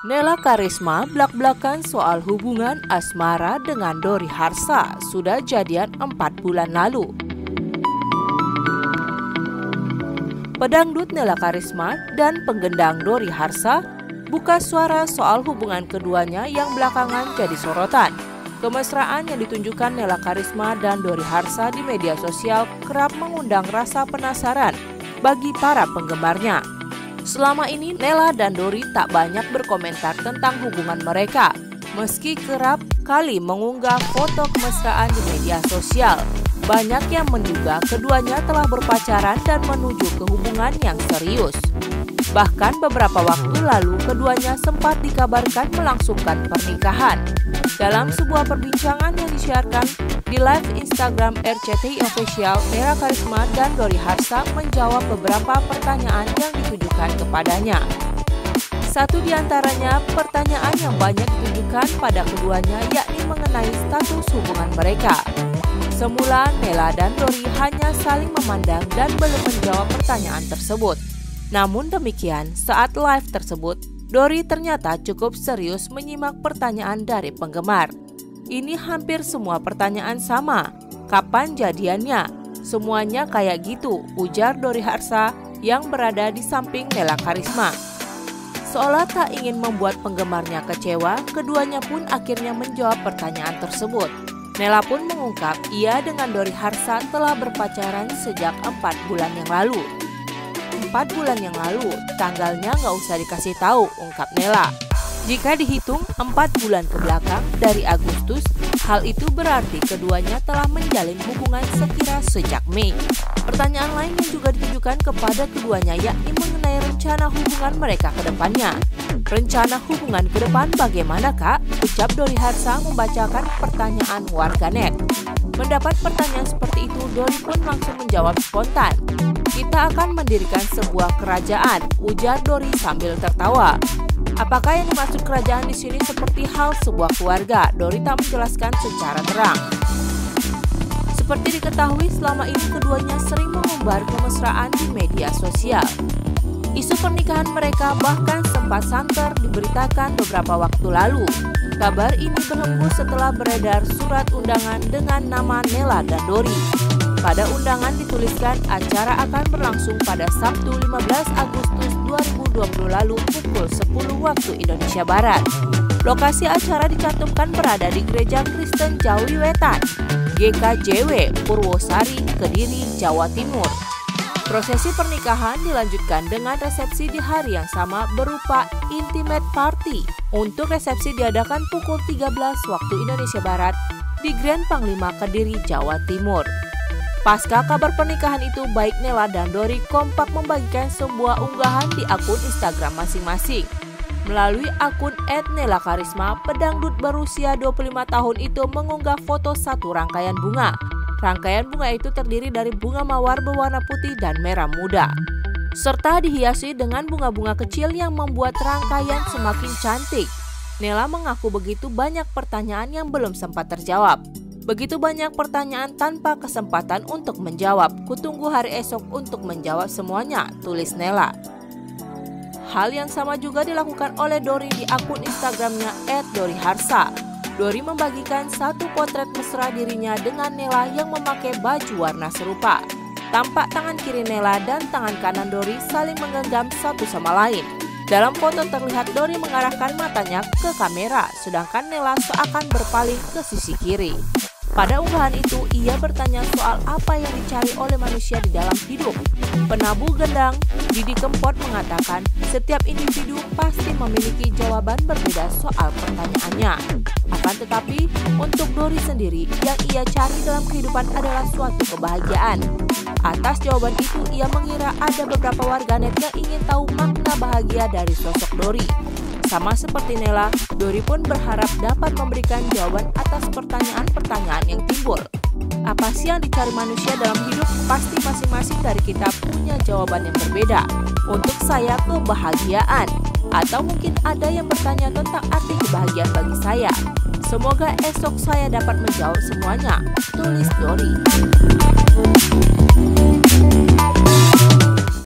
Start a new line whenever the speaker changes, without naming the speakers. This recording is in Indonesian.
Nela Karisma blak-blakan soal hubungan asmara dengan Dori Harsa sudah jadian 4 bulan lalu. Pedangdut Nela Karisma dan penggendang Dori Harsa buka suara soal hubungan keduanya yang belakangan jadi sorotan. Kemesraan yang ditunjukkan Nela Karisma dan Dori Harsa di media sosial kerap mengundang rasa penasaran bagi para penggemarnya. Selama ini Nela dan Dori tak banyak berkomentar tentang hubungan mereka, meski kerap kali mengunggah foto kemesraan di media sosial. Banyak yang menduga keduanya telah berpacaran dan menuju ke hubungan yang serius. Bahkan beberapa waktu lalu keduanya sempat dikabarkan melangsungkan pernikahan. Dalam sebuah perbincangan yang disiarkan di live Instagram RCTI Official, Nela Karisma dan Dori Harsa menjawab beberapa pertanyaan yang ditujukan kepadanya. Satu di antaranya pertanyaan yang banyak ditujukan pada keduanya yakni mengenai status hubungan mereka. Semula Nela dan Dori hanya saling memandang dan belum menjawab pertanyaan tersebut. Namun demikian, saat live tersebut, Dori ternyata cukup serius menyimak pertanyaan dari penggemar. Ini hampir semua pertanyaan sama. Kapan jadiannya? Semuanya kayak gitu, ujar Dori Harsa yang berada di samping Nela Karisma. Seolah tak ingin membuat penggemarnya kecewa, keduanya pun akhirnya menjawab pertanyaan tersebut. Nela pun mengungkap ia dengan Dori Harsa telah berpacaran sejak 4 bulan yang lalu. 4 bulan yang lalu, tanggalnya nggak usah dikasih tahu, ungkap Nela. Jika dihitung 4 bulan ke belakang dari Agustus, hal itu berarti keduanya telah menjalin hubungan sekira sejak Mei. Pertanyaan lain yang juga ditujukan kepada keduanya yakni mengenai rencana hubungan mereka ke depannya. Rencana hubungan ke depan bagaimana, Kak? Ucap Dori Harsa membacakan pertanyaan warganet. Mendapat pertanyaan seperti itu, Dori pun langsung menjawab spontan. Kita akan mendirikan sebuah kerajaan, ujar Dori sambil tertawa. Apakah yang dimaksud kerajaan di sini seperti hal sebuah keluarga? Dori tak menjelaskan secara terang. Seperti diketahui, selama ini keduanya sering mengumbar kemesraan di media sosial. Isu pernikahan mereka bahkan sempat santer diberitakan beberapa waktu lalu. Kabar ini berhembus setelah beredar surat undangan dengan nama Nela dan Dori. Pada undangan dituliskan acara akan berlangsung pada Sabtu 15 Agustus 2020 lalu pukul 10 waktu Indonesia Barat. Lokasi acara dicantumkan berada di Gereja Kristen Jawi Wetan, GKJW, Purwosari, Kediri, Jawa Timur. Prosesi pernikahan dilanjutkan dengan resepsi di hari yang sama berupa intimate party. Untuk resepsi diadakan pukul 13 waktu Indonesia Barat di Grand Panglima Kediri, Jawa Timur. Pasca kabar pernikahan itu, baik Nela dan Dori kompak membagikan sebuah unggahan di akun Instagram masing-masing. Melalui akun @NelaKarisma, pedangdut berusia 25 tahun itu mengunggah foto satu rangkaian bunga. Rangkaian bunga itu terdiri dari bunga mawar berwarna putih dan merah muda, serta dihiasi dengan bunga-bunga kecil yang membuat rangkaian semakin cantik. Nela mengaku begitu banyak pertanyaan yang belum sempat terjawab. Begitu banyak pertanyaan tanpa kesempatan untuk menjawab. Kutunggu hari esok untuk menjawab semuanya, tulis Nela. Hal yang sama juga dilakukan oleh Dori di akun Instagramnya @DoriHarsa. Dori membagikan satu potret mesra dirinya dengan Nela yang memakai baju warna serupa. Tampak tangan kiri Nela dan tangan kanan Dori saling menggenggam satu sama lain. Dalam foto terlihat Dori mengarahkan matanya ke kamera, sedangkan Nela seakan berpaling ke sisi kiri. Pada unggahan itu, ia bertanya soal apa yang dicari oleh manusia di dalam hidup. Penabuh gendang Didi Kempot mengatakan setiap individu pasti memiliki jawaban berbeda soal pertanyaannya. Akan tetapi, untuk Dori sendiri, yang ia cari dalam kehidupan adalah suatu kebahagiaan. Atas jawaban itu, ia mengira ada beberapa warganet yang ingin tahu makna bahagia dari sosok Dori. Sama seperti Nela, Dori pun berharap dapat memberikan jawaban atas pertanyaan-pertanyaan yang timbul. Apa sih yang dicari manusia dalam hidup? Pasti masing-masing dari kita punya jawaban yang berbeda. Untuk saya, kebahagiaan. Atau mungkin ada yang bertanya tentang arti kebahagiaan bagi saya. Semoga esok saya dapat menjawab semuanya, tulis Dori.